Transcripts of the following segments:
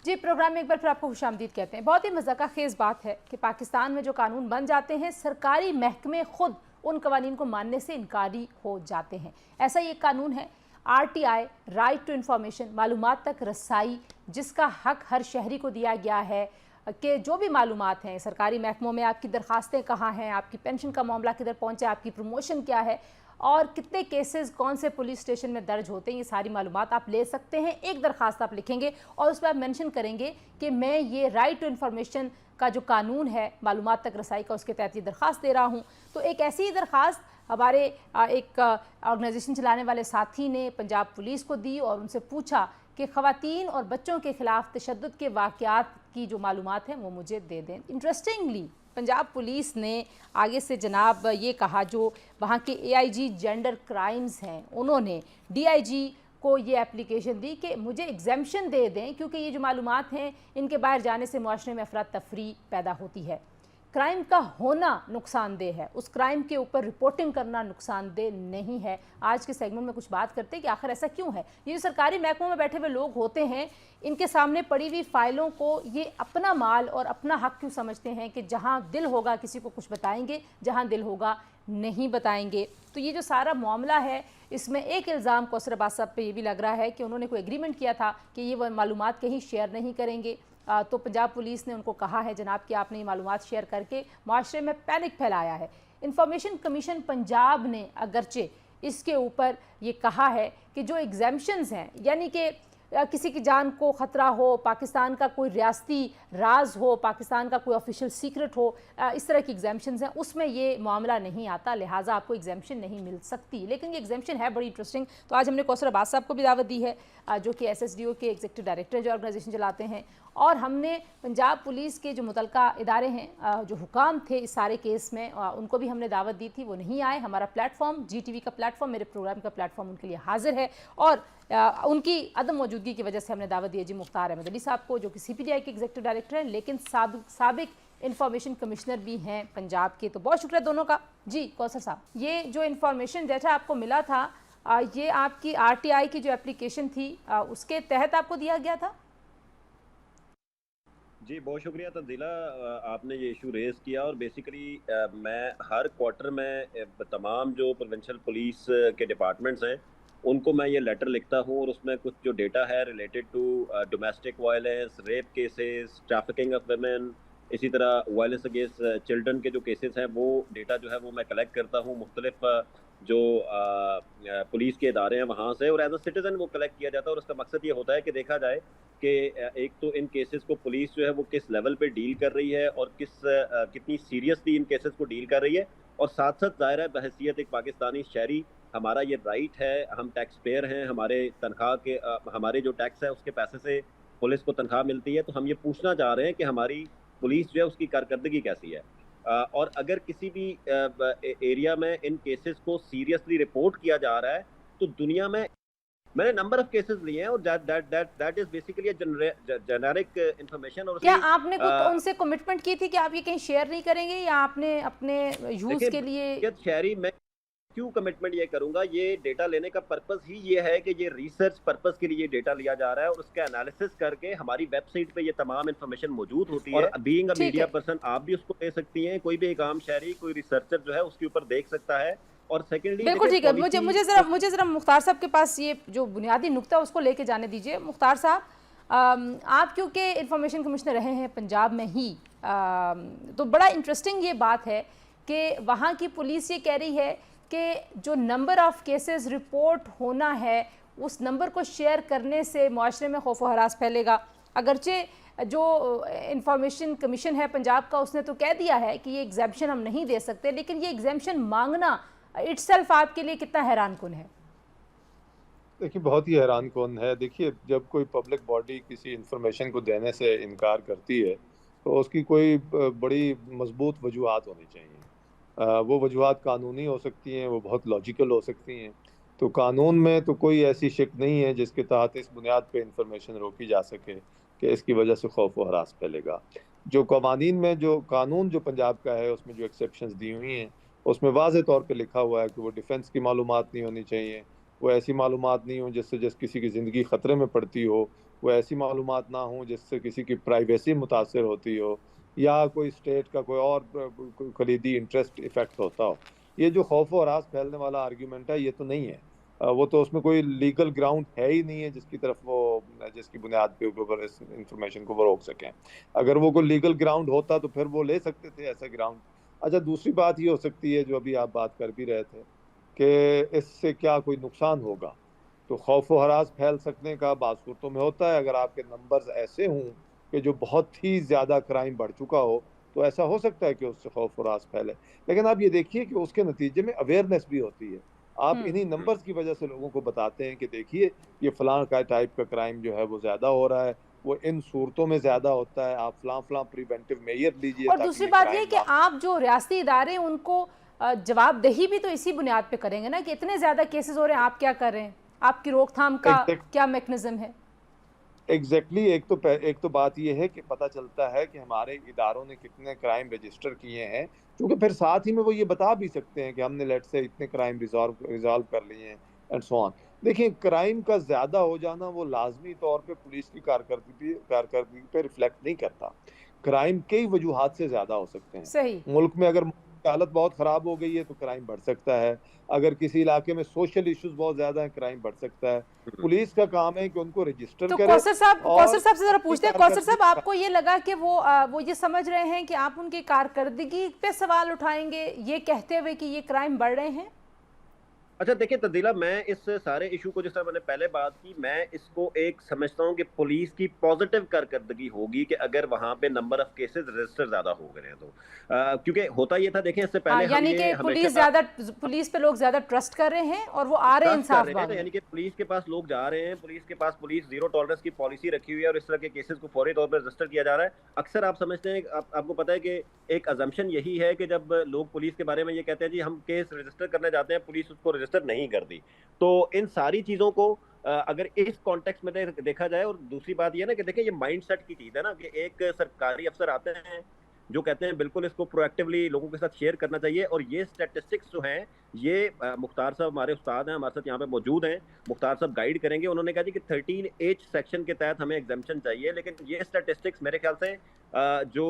جی programme میں ایک بار پھر آپ کو خوش آمدید کہتے ہیں۔ بہت ہی مذاق خیز بات ہے کہ پاکستان میں جو قانون بن جاتے ہیں سرکاری محکمے خود ان قوانین کو ماننے سے انکاری ہو جاتے ہیں۔ ایسا ہی ایک قانون ہے RTI رائٹ ٹو انفارمیشن، معلومات تک رسائی، جس کا حق ہر شہری کو دیا گیا ہے کہ جو بھی معلومات ہیں سرکاری محکموں میں آپ کی درخواستیں کہاں ہیں، آپ کی پینشن کا معاملہ کدھر پہنچا ہے، آپ کی پروموشن کیا ہے اور کتنے کیسز کون سے پولیس اسٹیشن میں درج ہوتے ہیں، یہ ساری معلومات آپ لے سکتے ہیں۔ ایک درخواست آپ لکھیں گے اور اس پہ آپ مینشن کریں گے کہ میں یہ رائٹ ٹو انفارمیشن کا جو قانون ہے معلومات تک رسائی کا، اس کے تحت یہ درخواست دے رہا ہوں۔ تو ایک ایسی ہی درخواست ہمارے ایک آرگنائزیشن چلانے والے ساتھی نے پنجاب پولیس کو دی اور ان سے پوچھا کہ خواتین اور بچوں کے خلاف تشدد کے واقعات کی جو معلومات ہیں وہ مجھے دے دیں۔ انٹرسٹنگلی پنجاب پولیس نے آگے سے جناب یہ کہا، جو وہاں کے AIG جینڈر کرائمز ہیں انہوں نے DIG کو یہ اپلیکیشن دی کہ مجھے ایگزیمشن دے دیں کیونکہ یہ جو معلومات ہیں ان کے باہر جانے سے معاشرے میں افراتفری پیدا ہوتی ہے۔ کرائم کا ہونا نقصان دہ ہے، اس کرائم کے اوپر رپورٹنگ کرنا نقصان دہ نہیں ہے۔ آج کے سیگمنٹ میں کچھ بات کرتے ہیں کہ آخر ایسا کیوں ہے۔ یہ جو سرکاری محکموں میں بیٹھے ہوئے لوگ ہوتے ہیں ان کے سامنے پڑی ہوئی فائلوں کو یہ اپنا مال اور اپنا حق کیوں سمجھتے ہیں کہ جہاں دل ہوگا کسی کو کچھ بتائیں گے، جہاں دل ہوگا نہیں بتائیں گے۔ تو یہ جو سارا معاملہ ہے اس میں ایک الزام کوثر عباس صاحب پہ یہ بھی لگ رہا ہے کہ انہوں نے کوئی ایگریمنٹ کیا تھا کہ یہ وہ معلومات کہیں شیئر نہیں کریں گے، تو پنجاب پولیس نے ان کو کہا ہے جناب کہ آپ نے یہ معلومات شیئر کر کے معاشرے میں پینک پھیلایا ہے۔ انفارمیشن کمیشن پنجاب نے اگرچہ اس کے اوپر یہ کہا ہے کہ جو ایگزیمشنز ہیں، یعنی کہ کسی کی جان کو خطرہ ہو، پاکستان کا کوئی ریاستی راز ہو، پاکستان کا کوئی آفیشیل سیکرٹ ہو، اس طرح کی ایگزیمشنز ہیں، اس میں یہ معاملہ نہیں آتا، لہٰذا آپ کو ایگزیمشن نہیں مل سکتی۔ لیکن یہ ایگزیمشن ہے بڑی انٹرسٹنگ۔ تو آج ہم نے کوثر عباس صاحب کو بھی دعوت دی ہے جو کہ SSDO کے ایگزیکٹو ڈائریکٹر جو آرگنائزیشن چلاتے ہیں، اور ہم نے پنجاب پولیس کے جو متعلقہ ادارے ہیں جو حکام تھے اس سارے کیس میں ان کو بھی ہم نے دعوت دی تھی، وہ نہیں آئے۔ ہمارا پلیٹ فارم GTV کا پلیٹ فارم، میرے پروگرام کا پلیٹ فارم ان کے لیے حاضر ہے، اور ان کی عدم موجودگی کی وجہ سے ہم نے دعوت دی ہے جی مختار احمد علی صاحب کو، جو کہ CPDI کے ایگزیکٹو ڈائریکٹر ہیں لیکن سابق انفارمیشن کمشنر بھی ہیں پنجاب کے۔ تو بہت شکریہ دونوں کا۔ جی کوثر صاحب، یہ جو انفارمیشن ڈیٹا آپ کو ملا تھا یہ آپ کی RTI کی جو اپلیکیشن تھی اس کے تحت آپ کو دیا گیا تھا؟ جی بہت شکریہ تنزیلہ، آپ نے یہ ایشو ریز کیا، اور بیسیکلی میں ہر کوارٹر میں تمام جو پروونشل پولیس کے ڈپارٹمنٹس ہیں ان کو میں یہ لیٹر لکھتا ہوں، اور اس میں کچھ جو ڈیٹا ہے related to domestic violence, rape cases, trafficking of women, اسی طرح وائلنس اگینسٹ چلڈرن کے جو کیسز ہیں وہ ڈیٹا جو ہے وہ میں کلیکٹ کرتا ہوں مختلف جو پولیس کے ادارے ہیں وہاں سے، اور ایز اے سٹیزن وہ کلیکٹ کیا جاتا ہے، اور اس کا مقصد یہ ہوتا ہے کہ دیکھا جائے کہ ایک تو ان کیسز کو پولیس جو ہے وہ کس لیول پہ ڈیل کر رہی ہے اور کتنی سیریسلی ان کیسز کو ڈیل کر رہی ہے، اور ساتھ ساتھ ظاہر ہے بحیثیت ایک پاکستانی شہری ہمارا یہ رائٹ ہے، ہم ٹیکس پیئر ہیں، ہمارے تنخواہ کے ہمارے جو ٹیکس ہے اس کے پیسے سے پولیس کو تنخواہ ملتی ہے، تو ہم یہ پوچھنا چاہ رہے ہیں کہ ہماری پولیس جو ہے اس کی کارکردگی کیسی ہے، اور اگر کسی بھی ایریا میں ان کیسز کو سیریسلی رپورٹ کیا جا رہا ہے تو دنیا میں نے نمبر آف کیسز لیے ہیں، اور that is basically generic information. اور کیا آپ نے ان سے کمٹمنٹ کی تھی کہ آپ یہ کہیں شیئر نہیں کریں گے، یا آپ نے اپنے یوز کے لیے؟ شہری میں کیوں کمٹمنٹ یہ کروں گا، یہ ڈیٹا لینے کا پرپز ہی یہ ہے کہ یہ ریسرچ پرپز کے لیے ڈیٹا لیا جا رہا ہے، اور اس کا انالیسس کر کے ہماری ویب سائٹ پہ یہ تمام انفارمیشن موجود ہوتی ہے، اور بینگ اے میڈیا پرسن آپ بھی اس کو لے سکتی ہیں، کوئی بھی ایک عام شہری، کوئی ریسرچر جو ہے اس کے اوپر دیکھ سکتا ہے۔ اور سیکنڈلی بالکل ٹھیک ہے، مجھے ذرا مختار صاحب کے پاس یہ جو بنیادی نقطہ اس کو لے کے جانے دیجئے۔ مختار صاحب، آپ کیونکہ انفارمیشن کمشنر رہے ہیں پنجاب میں ہی، تو بڑا انٹرسٹنگ یہ بات ہے کہ وہاں کی پولیس یہ کہہ رہی ہے کہ جو نمبر آف کیسز رپورٹ ہونا ہے اس نمبر کو شیئر کرنے سے معاشرے میں خوف و ہراس پھیلے گا۔ اگرچہ جو انفارمیشن کمیشن ہے پنجاب کا اس نے تو کہہ دیا ہے کہ یہ ایگزیمشن ہم نہیں دے سکتے، لیکن یہ ایگزیمشن مانگنا اٹ سیلف آپ کے لیے کتنا حیران کن ہے؟ دیکھیے بہت ہی حیران کن ہے۔ دیکھیے جب کوئی پبلک باڈی کسی انفارمیشن کو دینے سے انکار کرتی ہے تو اس کی کوئی بڑی مضبوط وجوہات ہونی چاہیے۔ وہ وجوہات قانونی ہو سکتی ہیں، وہ بہت لاجیکل ہو سکتی ہیں۔ تو قانون میں تو کوئی ایسی شک نہیں ہے جس کے تحت اس بنیاد پہ انفارمیشن روکی جا سکے کہ اس کی وجہ سے خوف و ہراس پھیلے گا۔ جو قوانین میں جو قانون جو پنجاب کا ہے اس میں جو ایکسیپشنز دی ہوئی ہیں اس میں واضح طور پہ لکھا ہوا ہے کہ وہ ڈیفنس کی معلومات نہیں ہونی چاہیے، وہ ایسی معلومات نہیں ہوں جس سے کسی کی زندگی خطرے میں پڑتی ہو، وہ ایسی معلومات نہ ہوں جس سے کسی کی پرائیویسی متاثر ہوتی ہو یا کوئی اسٹیٹ کا کوئی اور کوئی کلیدی انٹرسٹ افیکٹ ہوتا ہو. یہ جو خوف و ہراس پھیلنے والا آرگیومنٹ ہے یہ تو نہیں ہے. وہ تو اس میں کوئی لیگل گراؤنڈ ہے ہی نہیں ہے جس کی بنیاد پہ اوپر اس انفارمیشن کو وہ روک سکیں. اگر وہ کوئی لیگل گراؤنڈ ہوتا تو پھر وہ لے سکتے تھے ایسا گراؤنڈ. اچھا دوسری بات یہ ہو سکتی ہے جو ابھی آپ بات کر بھی رہے تھے کہ اس سے کیا کوئی نقصان ہوگا. تو خوف و ہراس پھیل سکنے کا بعض صورتوں میں ہوتا ہے. اگر آپ کے نمبرز ایسے ہوں کہ جو بہت ہی زیادہ کرائم بڑھ چکا ہو تو ایسا ہو سکتا ہے کہ اس سے خوف و ہراس پھیلے. لیکن آپ یہ دیکھیے کہ اس کے نتیجے میں اویئرنیس بھی ہوتی ہے. آپ ہوں انہی نمبرز کی وجہ سے لوگوں کو بتاتے ہیں کہ دیکھیے یہ فلاں کا ٹائپ کا کرائم جو ہے وہ زیادہ ہو رہا ہے, وہ ان صورتوں میں زیادہ ہوتا ہے, آپ فلاں فلاں پریونٹیو میئر لیجئے اور تاکہ دوسری یہ بات یہ کرائم کہ آپ جو ریاستی ادارے ان کو جواب دہی بھی تو اسی بنیاد پہ کریں گے نا کہ اتنے زیادہ کیسز ہو رہے ہیں, آپ کیا کر رہے ہیں, آپ کی روک تھام کا کیا میکنزم ہے. ایگزیکٹلی ایک تو بات یہ ہے کہ پتہ چلتا ہے کہ ہمارے اداروں نے کتنے کرائم رجسٹر کیے ہیں, کیونکہ پھر ساتھ ہی میں وہ یہ بتا بھی سکتے ہیں کہ ہم نے لیٹ سے اتنے کرائم ریزالو کر لیے ہیں اینڈ سو آن. دیکھیں کرائم کا زیادہ ہو جانا وہ لازمی طور پہ پولیس کی کارکردگی پہ ریفلیکٹ نہیں کرتا. کرائم کئی وجوہات سے زیادہ ہو سکتے ہیں. صحیح. ملک میں اگر حالت بہت خراب ہو گئی ہے تو کرائم بڑھ سکتا ہے. اگر کسی علاقے میں سوشل ایشوز بہت زیادہ ہیں کرائم بڑھ سکتا ہے. پولیس کا کام ہے کہ ان کو رجسٹر تو کرے. کوثر صاحب سے ذرا پوچھتے ہیں, کوثر صاحب آپ کارکردگی کو یہ لگا کہ وہ یہ سمجھ رہے ہیں کہ آپ ان کی کارکردگی پہ سوال اٹھائیں گے یہ کہتے ہوئے کہ یہ کرائم بڑھ رہے ہیں؟ اچھا دیکھیں تبدیلہ, میں اس سارے ایشو کو جس طرح میں نے پہلے بات کی, میں اس کو ایک سمجھتا ہوں کہ پولیس کی پازیٹیو کارکردگی ہوگی کہ اگر وہاں پہ نمبر آف کیسز رجسٹر زیادہ ہو گئے ہیں تو کیونکہ ہوتا یہ تھا, دیکھیں اس سے پہلے ہم یعنی کہ پولیس پہ لوگ زیادہ ٹرسٹ کر رہے ہیں اور وہ آ رہے ہیں انصاف مانگنے. یعنی کہ پولیس کے پاس لوگ جا رہے ہیں, پولیس کے پاس زیرو ٹالرنس کی پالیسی رکھی ہوئی ہے اور اس طرح کے کیسز کو فوری طور پر رجسٹر کیا جا رہا ہے. اکثر آپ سمجھتے ہیں, آپ کو پتہ ہے کہ ایک ازمپشن یہی ہے کہ جب لوگ پولیس کے بارے میں یہ کہتے ہیں جی ہم کیس رجسٹر کرنے جاتے ہیں, پولیس اس کو رجسٹر نہیں کرتی. تو ان ساری چیزوں کو اگر اس کانٹیکس میں دیکھا جائے, اور دوسری بات یہ نا کہ دیکھیں یہ مائنڈ سیٹ کی چیز ہے نا کہ ایک سرکاری افسر آتے ہیں جو کہتے ہیں بالکل اس کو پرو ایکٹیولی لوگوں کے ساتھ شیئر کرنا چاہیے. اور یہ اسٹیٹسٹکس جو ہیں یہ مختار صاحب ہمارے استاد ہیں, ہمارے ساتھ یہاں پہ موجود ہیں, مختار صاحب گائیڈ کریں گے. انہوں نے کہا جی کہ 13H سیکشن کے تحت ہمیں ایگزمپشن چاہیے, لیکن یہ اسٹیٹسٹکس میرے خیال سے جو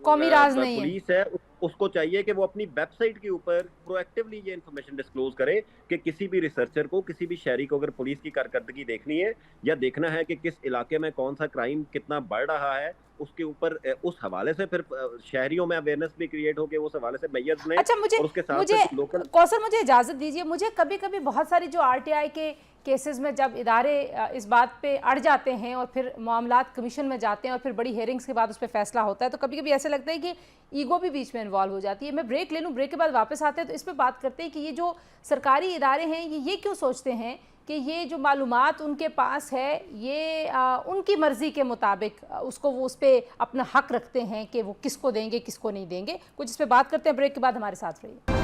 قومی راز نہیں ہے. پولیس ہے اس کو چاہیے کہ وہ اپنی ویب سائٹ کے اوپر پرو ایکٹیولی یہ انفارمیشن ڈسکلوز کرے کہ کسی بھی ریسرچر کو, کسی بھی شہری کو اگر پولیس کی کارکردگی دیکھنی ہے یا دیکھنا ہے کہ کس علاقے میں کون سا کرائم کتنا بڑھ رہا ہے, اس کے اوپر اس حوالے سے پھر شہریوں میں اویئرنیس بھی کریٹ ہو کہ وہ اس حوالے سے میئرز لیں. اچھا اور اس کے ساتھ لوکل کوثر مجھے اجازت دیجیے, مجھے کبھی کبھی بہت ساری جو RTI کے کیسز میں جب ادارے اس بات پہ اڑ جاتے ہیں اور پھر معاملات کمیشن میں جاتے ہیں اور پھر بڑی ہیئرنگز کے بعد اس پہ فیصلہ ہوتا ہے, تو کبھی کبھی ایسے لگتا ہے کہ ایگو بھی بیچ میں انوالو ہو جاتی ہے. میں بریک لے لوں, بریک کے بعد واپس آتے ہیں تو اس پہ بات کرتے ہیں کہ یہ جو سرکاری ادارے ہیں یہ کیوں سوچتے ہیں کہ یہ جو معلومات ان کے پاس ہے یہ ان کی مرضی کے مطابق وہ اس پہ اپنا حق رکھتے ہیں کہ وہ کس کو دیں گے کس کو نہیں دیں گے. کچھ اس پہ بات کرتے ہیں, بریک کے بعد ہمارے ساتھ رہیے.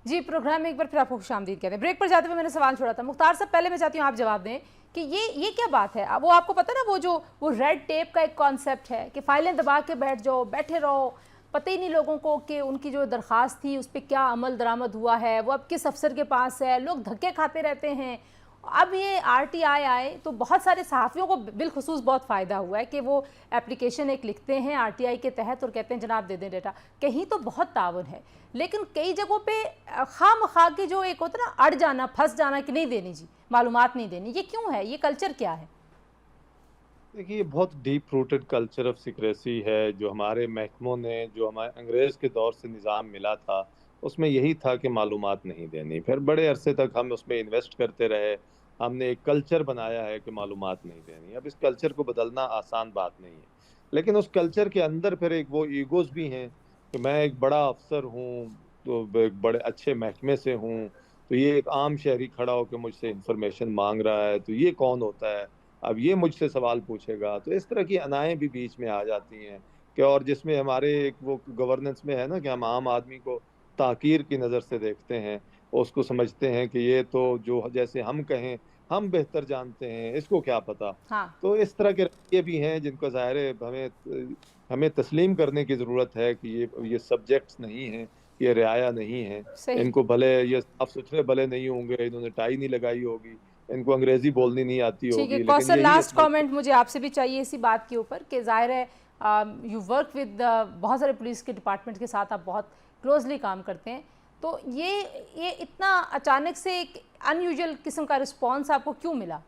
جی پروگرام میں ایک بار پھر آپ کو خوش آمدید کہتے ہیں. بریک پر جاتے ہوئے میں نے سوال چھوڑا تھا, مختار صاحب پہلے میں چاہتی ہوں آپ جواب دیں کہ یہ کیا بات ہے. وہ آپ کو پتہ نا وہ ریڈ ٹیپ کا ایک کانسیپٹ ہے کہ فائلیں دبا کے بیٹھے رہو, پتہ ہی نہیں لوگوں کو کہ ان کی جو درخواست تھی اس پہ کیا عمل درآمد ہوا ہے, وہ اب کس افسر کے پاس ہے, لوگ دھکے کھاتے رہتے ہیں. اب یہ RTI آئے تو بہت سارے صحافیوں کو بالخصوص بہت فائدہ ہوا ہے کہ وہ اپلیکیشن ایک لکھتے ہیں RTI کے تحت اور کہتے ہیں جناب دے دیں ڈیٹا. کہیں تو بہت تعاون ہے, لیکن کئی جگہوں پہ خواہ مخواہ کے جو ایک ہوتا ہے نا اڑ جانا, پھنس جانا کہ نہیں دینی جی معلومات نہیں دینی, یہ کیوں ہے, یہ کلچر کیا ہے؟ دیکھیے یہ بہت deep rooted culture of secrecy ہے جو ہمارے محکموں نے, جو ہمارے انگریز کے دور سے نظام ملا تھا اس میں یہی تھا کہ معلومات نہیں دینی. پھر بڑے عرصے تک ہم اس میں انویسٹ کرتے رہے, ہم نے ایک کلچر بنایا ہے کہ معلومات نہیں دینی. اب اس کلچر کو بدلنا آسان بات نہیں ہے, لیکن اس کلچر کے اندر پھر ایک وہ ایگوز بھی ہیں کہ میں ایک بڑا افسر ہوں تو ایک بڑے اچھے محکمے سے ہوں, تو یہ ایک عام شہری کھڑا ہو کے مجھ سے انفارمیشن مانگ رہا ہے تو یہ کون ہوتا ہے, اب یہ مجھ سے سوال پوچھے گا. تو اس طرح کی انائیں بھی بیچ میں آ جاتی ہیں کہ, اور جس میں ہمارے ایک وہ گورننس میں ہے نا کہ ہم عام آدمی کو تحقیر کی نظر سے دیکھتے ہیں, اس کو سمجھتے ہیں کہ یہ تو جو جیسے ہم کہیں ہم بہتر جانتے ہیں, اس کو کیا پتا. تو اس طرح کے رویے بھی ہیں جن کو ظاہر ہے ہمیں تسلیم کرنے کی ضرورت ہے کہ یہ سبجیکٹس نہیں ہیں, یہ رعایا نہیں ہیں. ان کو بھلے یہ صاف ستھرے بھلے نہیں ہوں گے, انہوں نے ٹائی نہیں لگائی ہوگی, ان کو انگریزی بولنی نہیں آتی ٹھیک ہوگی، ہے لیکن کوثر، یہی لاسٹ ایک کامنٹ مجھے آپ سے بھی چاہیے اسی بات کے اوپر کہ ظاہر ہے یو ورک ود بہت سارے پولیس کے ڈپارٹمنٹ کے ساتھ آپ بہت کلوزلی کام کرتے ہیں، تو یہ اتنا اچانک سے ایک ان یوزول قسم کا رسپانس آپ کو کیوں ملا؟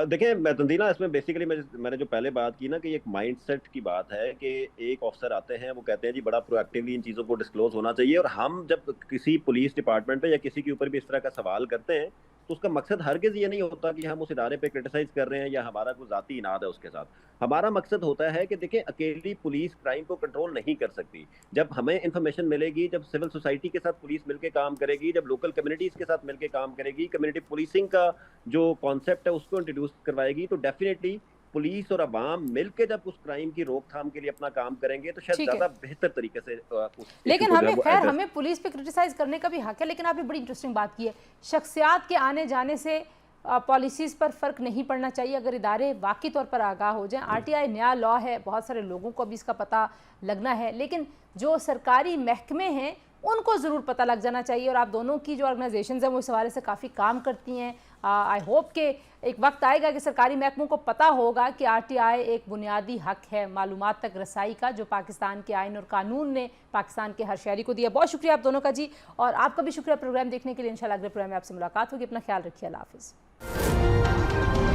دیکھیں تنزیلہ، اس میں بیسیکلی میں نے جو پہلے بات کی نا کہ ایک مائنڈ سیٹ کی بات ہے کہ ایک آفسر آتے ہیں، وہ کہتے ہیں جی بڑا پرو ایکٹیولی ان چیزوں کو ڈسکلوز ہونا چاہیے، اور ہم جب کسی پولیس ڈپارٹمنٹ پہ یا کسی کے اوپر بھی اس طرح کا سوال کرتے ہیں تو اس کا مقصد ہرگز یہ نہیں ہوتا کہ ہم اس ادارے پہ کرٹیسائز کر رہے ہیں یا ہمارا کوئی ذاتی اناد ہے اس کے ساتھ۔ ہمارا مقصد ہوتا ہے کہ دیکھیں اکیلی پولیس کرائم کو کنٹرول نہیں کر سکتی، جب ہمیں انفارمیشن ملے گی، جب سول سوسائٹی کے ساتھ پولیس مل کے کام کرے گی، جب لوکل کمیونٹیز کے ساتھ مل کے کام کرے گی، کمیونٹی پولیسنگ کا جو کانسیپٹ ہے اس کو انٹروڈیوس کروائے گی، تو ڈیفینیٹلی پولیس اور عوام مل کے جب اس کرائم کی روک تھام کے لیے اپنا کام کریں گے تو شاید ٹھیک ہے، زیادہ بہتر طریقے سے اس ایشو لیکن کو جو ہے ہمیں وہ خیر ایڈریس۔ ہمیں پولیس پہ کرٹیسائز کرنے کا بھی حق ہے، لیکن آپ نے بڑی انٹرسٹنگ بات کی ہے، شخصیات کے آنے جانے سے پالیسیز پر فرق نہیں پڑنا چاہیے اگر ادارے واقعی طور پر آگاہ ہو جائیں۔ RTI نیا لا ہے، بہت سارے لوگوں کو ابھی اس کا پتہ لگنا ہے، لیکن جو سرکاری محکمے ہیں ان کو ضرور پتہ لگ جانا چاہیے، اور آپ دونوں کی جو آرگنائزیشنز ہیں وہ اس حوالے سے کافی کام کرتی ہیں۔ آئی ہوپ کہ ایک وقت آئے گا کہ سرکاری محکموں کو پتہ ہوگا کہ RTI ایک بنیادی حق ہے معلومات تک رسائی کا، جو پاکستان کے آئین اور قانون نے پاکستان کے ہر شہری کو دیا۔ بہت شکریہ آپ دونوں کا جی، اور آپ کا بھی شکریہ پروگرام دیکھنے کے لیے۔ انشاءاللہ اگلے پروگرام میں آپ سے ملاقات ہوگی، اپنا خیال رکھیے، اللہ حافظ۔